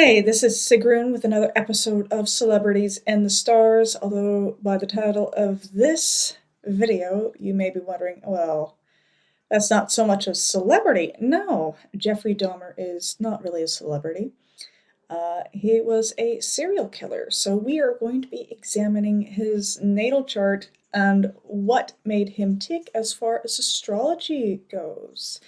Hey, this is Sigrun with another episode of Celebrities and the Stars, although by the title of this video, you may be wondering, well, that's not so much a celebrity. No, Jeffrey Dahmer is not really a celebrity. He was a serial killer, so we are going to be examining his natal chart and what made him tick as far as astrology goes.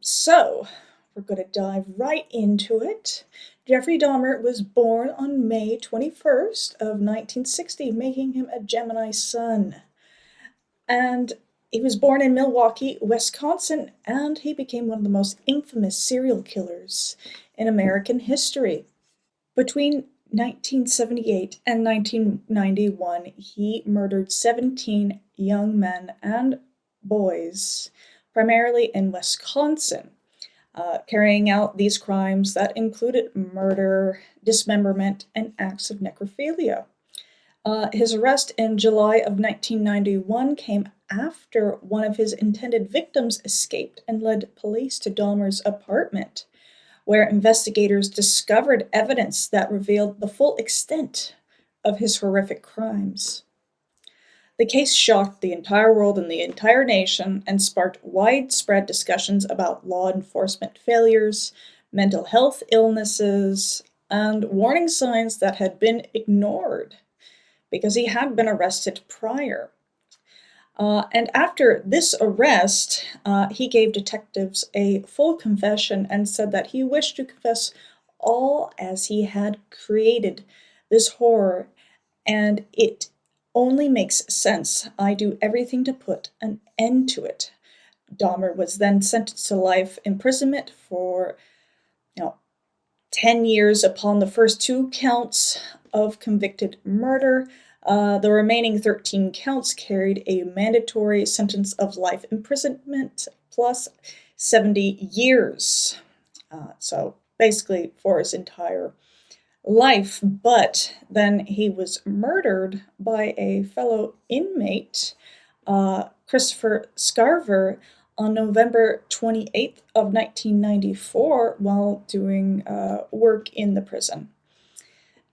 So, we're going to dive right into it. Jeffrey Dahmer was born on May 21st of 1960, making him a Gemini sun. And he was born in Milwaukee, Wisconsin, and he became one of the most infamous serial killers in American history. Between 1978 and 1991, he murdered 17 young men and boys, primarily in Wisconsin, carrying out these crimes that included murder, dismemberment, and acts of necrophilia. His arrest in July of 1991 came after one of his intended victims escaped and led police to Dahmer's apartment, where investigators discovered evidence that revealed the full extent of his horrific crimes. The case shocked the entire world and the entire nation and sparked widespread discussions about law enforcement failures, mental health illnesses, and warning signs that had been ignored because he had been arrested prior. And after this arrest, he gave detectives a full confession and said that he wished to confess all as he had created this horror, and it only makes sense. I do everything to put an end to it. Dahmer was then sentenced to life imprisonment for 10 years upon the first 2 counts of convicted murder. The remaining 13 counts carried a mandatory sentence of life imprisonment plus 70 years. So basically for his entire life, but then he was murdered by a fellow inmate, Christopher Scarver, on November 28th of 1994 while doing work in the prison.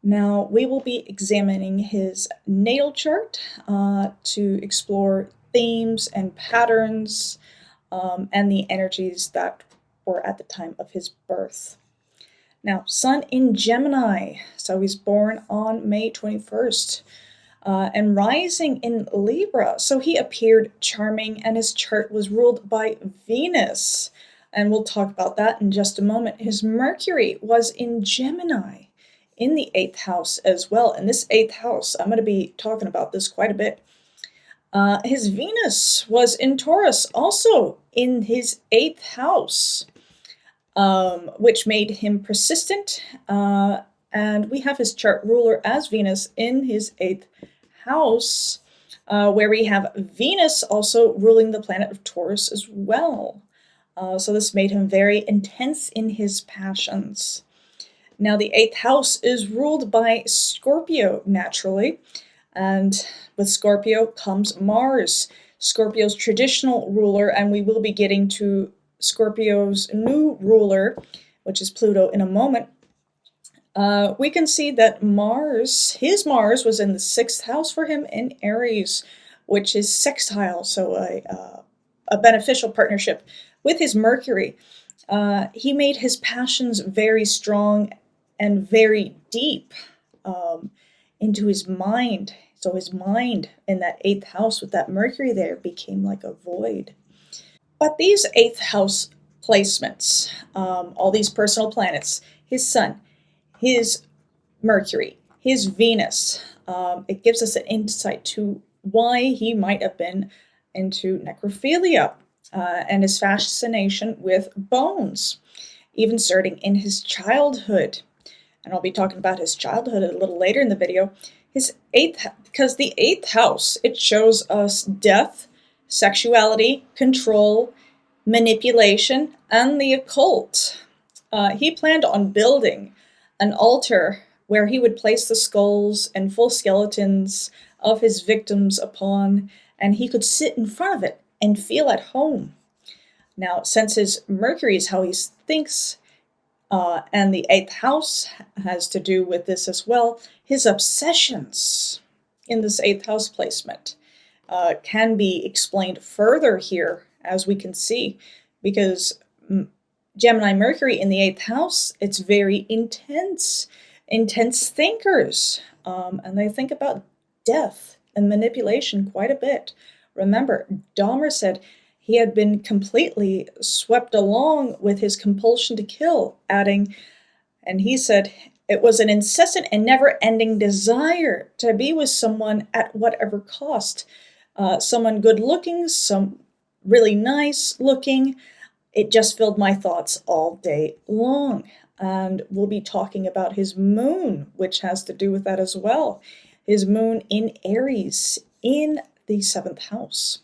Now, we will be examining his natal chart to explore themes and patterns and the energies that were at the time of his birth. Now, Sun in Gemini, so he's born on May 21st, and rising in Libra, so he appeared charming, and his chart was ruled by Venus, and we'll talk about that in just a moment. His Mercury was in Gemini, in the 8th house as well, and this 8th house, I'm going to be talking about this quite a bit. His Venus was in Taurus, also in his 8th house. Which made him persistent, and we have his chart ruler as Venus in his 8th house, where we have Venus also ruling the planet of Taurus as well. So this made him very intense in his passions. Now the 8th house is ruled by Scorpio naturally, and with Scorpio comes Mars, Scorpio's traditional ruler, and we will be getting to Scorpio's new ruler, which is Pluto, in a moment. We can see that his Mars was in the 6th house for him in Aries, which is sextile, so a beneficial partnership with his Mercury. He made his passions very strong and very deep into his mind. So his mind in that 8th house with that Mercury there became like a void. But these 8th house placements, all these personal planets, his Sun, his Mercury, his Venus, it gives us an insight to why he might have been into necrophilia and his fascination with bones, even starting in his childhood. And I'll be talking about his childhood a little later in the video. Because the 8th house, it shows us death, sexuality, control, manipulation, and the occult. He planned on building an altar where he would place the skulls and full skeletons of his victims upon, and he could sit in front of it and feel at home. Now, since his Mercury is how he thinks, And the 8th house has to do with this as well. His obsessions in this 8th house placement can be explained further here, as we can see, because Gemini Mercury in the 8th house, it's very intense thinkers, and they think about death and manipulation quite a bit. Remember, Dahmer said he had been completely swept along with his compulsion to kill, adding, and he said, it was an incessant and never-ending desire to be with someone at whatever cost. Someone good-looking, some really nice-looking. It just filled my thoughts all day long. And we'll be talking about his moon, which has to do with that as well. His moon in Aries in the 7th house.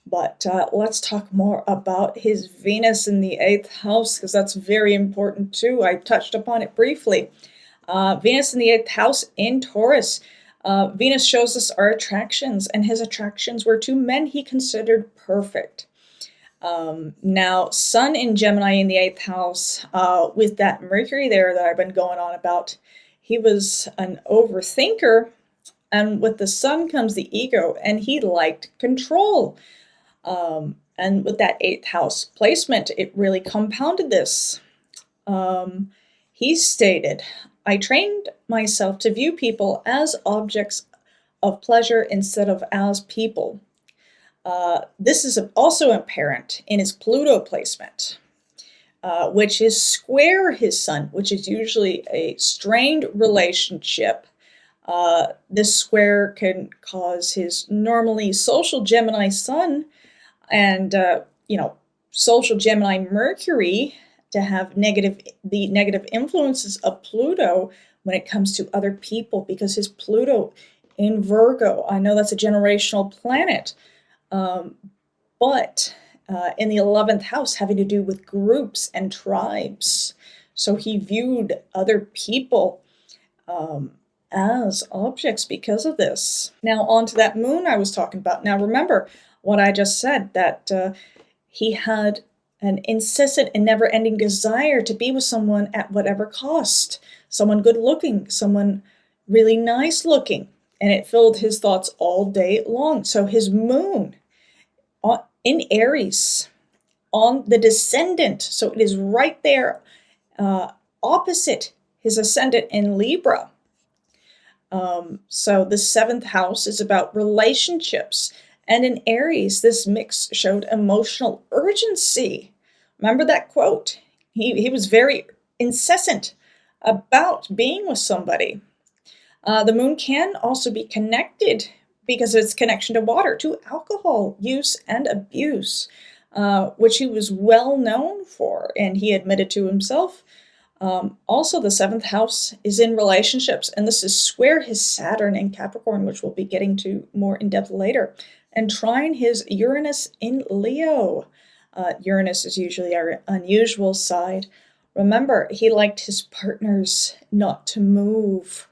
But let's talk more about his Venus in the 8th house, because that's very important too. I touched upon it briefly. Venus in the 8th house in Taurus. Venus shows us our attractions, and his attractions were to men he considered perfect. Now, Sun in Gemini in the 8th house, with that Mercury there that I've been going on about, he was an overthinker, and with the Sun comes the ego, and he liked control. And with that 8th house placement, it really compounded this. He stated, I trained myself to view people as objects of pleasure instead of as people. This is also apparent in his Pluto placement, which is square his Sun, which is usually a strained relationship. This square can cause his normally social Gemini Sun and, social Gemini Mercury to have the negative influences of Pluto when it comes to other people, because his Pluto in Virgo, I know that's a generational planet, but in the 11th house having to do with groups and tribes. So he viewed other people as objects because of this. Now on to that moon I was talking about. Now remember what I just said, that he had an incessant and never-ending desire to be with someone at whatever cost, someone good-looking, someone really nice-looking, and it filled his thoughts all day long. So his moon in Aries on the descendant, so it is right there opposite his ascendant in Libra. So the 7th house is about relationships. And in Aries, this mix showed emotional urgency. Remember that quote? He was very incessant about being with somebody. The moon can also be connected, because of its connection to water, to alcohol use and abuse, which he was well known for, and he admitted to himself. Also, the 7th house is in relationships, and this is square his Saturn in Capricorn, which we'll be getting to more in depth later, and trine his Uranus in Leo. Uranus is usually our unusual side. Remember, he liked his partners not to move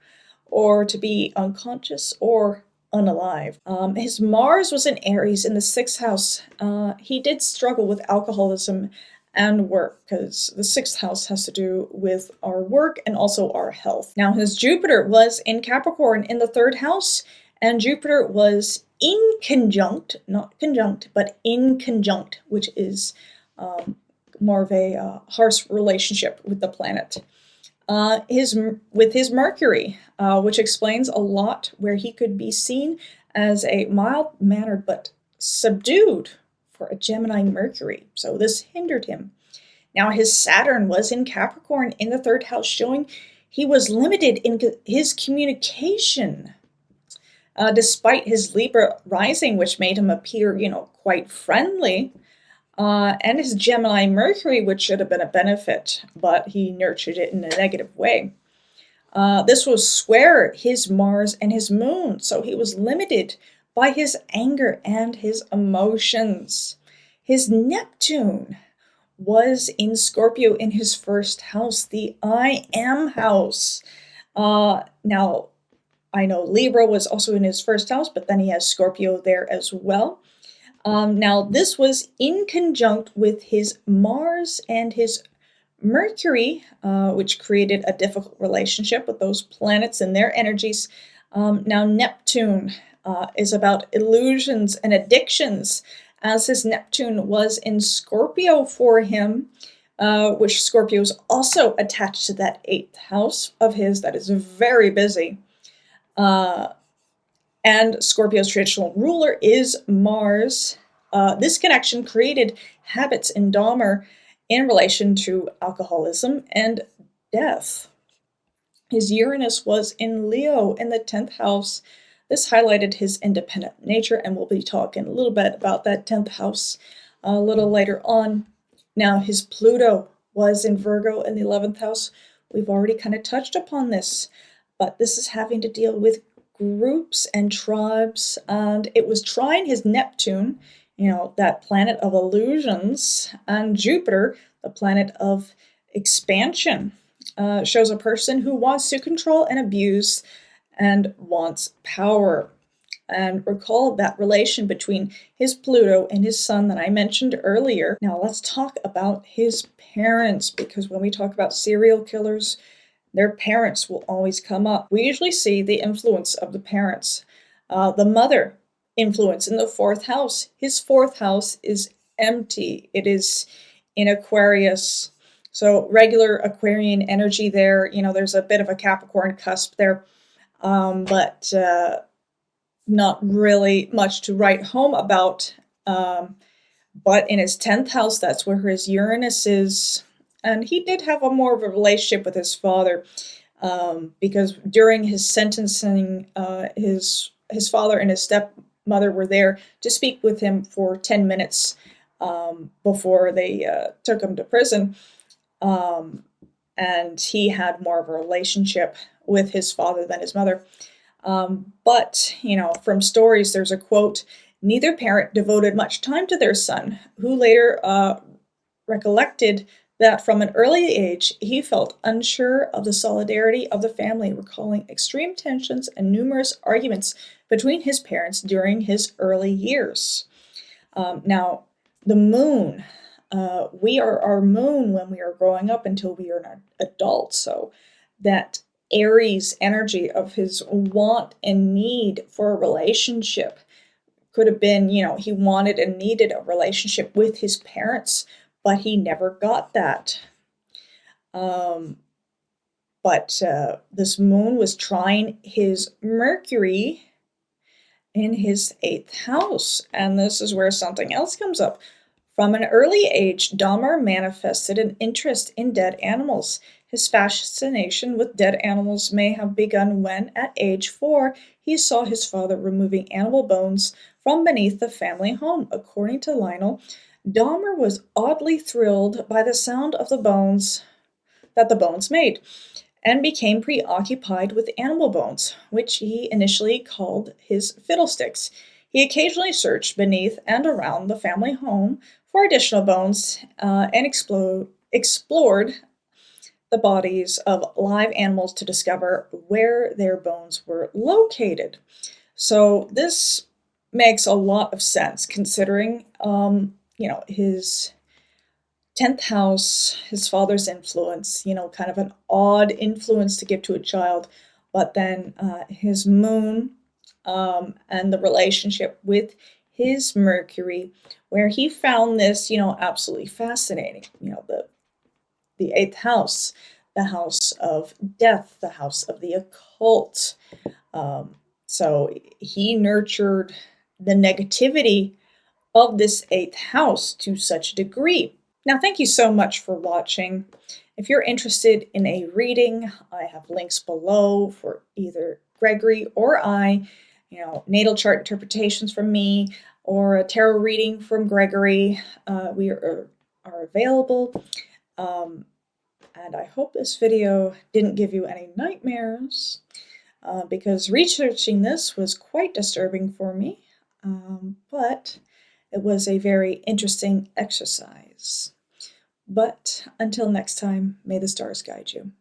or to be unconscious or unalive. His Mars was in Aries in the 6th house. He did struggle with alcoholism and work, because the 6th house has to do with our work and also our health. Now his Jupiter was in Capricorn in the 3rd house, and Jupiter was in conjunct, not conjunct, but in conjunct, which is more of a harsh relationship with the planet. With his Mercury, which explains a lot, where he could be seen as a mild-mannered but subdued for a Gemini Mercury. So this hindered him. Now his Saturn was in Capricorn in the 3rd house, showing he was limited in his communication, despite his Libra rising, which made him appear, quite friendly, and his Gemini Mercury, which should have been a benefit, but he nurtured it in a negative way. This was square his Mars and his Moon, so he was limited by his anger and his emotions. His Neptune was in Scorpio in his 1st house, the I Am house. Now, I know Libra was also in his 1st house, but then he has Scorpio there as well. Now, this was in conjunct with his Mars and his Mercury, which created a difficult relationship with those planets and their energies. Now, Neptune is about illusions and addictions, as his Neptune was in Scorpio for him, which Scorpio is also attached to that 8th house of his that is very busy. And Scorpio's traditional ruler is Mars. This connection created habits in Dahmer in relation to alcoholism and death. His Uranus was in Leo in the 10th house. This highlighted his independent nature, and we'll be talking a little bit about that 10th house a little later on. Now, his Pluto was in Virgo in the 11th house. We've already kind of touched upon this, but this is having to deal with groups and tribes, and it was trying his Neptune, that planet of illusions, and Jupiter, the planet of expansion. Shows a person who wants to control and abuse and wants power. And recall that relation between his Pluto and his Sun that I mentioned earlier. Now let's talk about his parents, because when we talk about serial killers, their parents will always come up. We usually see the influence of the parents. The mother influence in the 4th house. His 4th house is empty. It is in Aquarius. So regular Aquarian energy there. There's a bit of a Capricorn cusp there, but not really much to write home about. But in his 10th house, that's where his Uranus is. And he did have more of a relationship with his father, because during his sentencing, his father and his stepmother were there to speak with him for 10 minutes before they took him to prison. And he had more of a relationship with his father than his mother. But, from stories, there's a quote, "Neither parent devoted much time to their son," who later recollected that from an early age, he felt unsure of the solidarity of the family, recalling extreme tensions and numerous arguments between his parents during his early years. Now, the moon, we are our moon when we are growing up until we are an adult. So that Aries energy of his want and need for a relationship could have been, he wanted and needed a relationship with his parents, but he never got that. But this moon was trying his Mercury in his 8th house, and this is where something else comes up. From an early age, Dahmer manifested an interest in dead animals. His fascination with dead animals may have begun when, at age 4, he saw his father removing animal bones from beneath the family home. According to Lionel, Dahmer was oddly thrilled by the sound of the bones that the bones made, and became preoccupied with animal bones, which he initially called his fiddlesticks. He occasionally searched beneath and around the family home for additional bones and explored the bodies of live animals to discover where their bones were located. So this makes a lot of sense, considering his 10th house, his father's influence, kind of an odd influence to give to a child, but then his moon and the relationship with his Mercury, where he found this, absolutely fascinating. The 8th house, the house of death, the house of the occult. So he nurtured the negativity of this 8th house to such a degree. Now, thank you so much for watching. If you're interested in a reading, I have links below for either Gregory or I, natal chart interpretations from me, or a tarot reading from Gregory. We are available. And I hope this video didn't give you any nightmares, because researching this was quite disturbing for me, but it was a very interesting exercise. But until next time, may the stars guide you.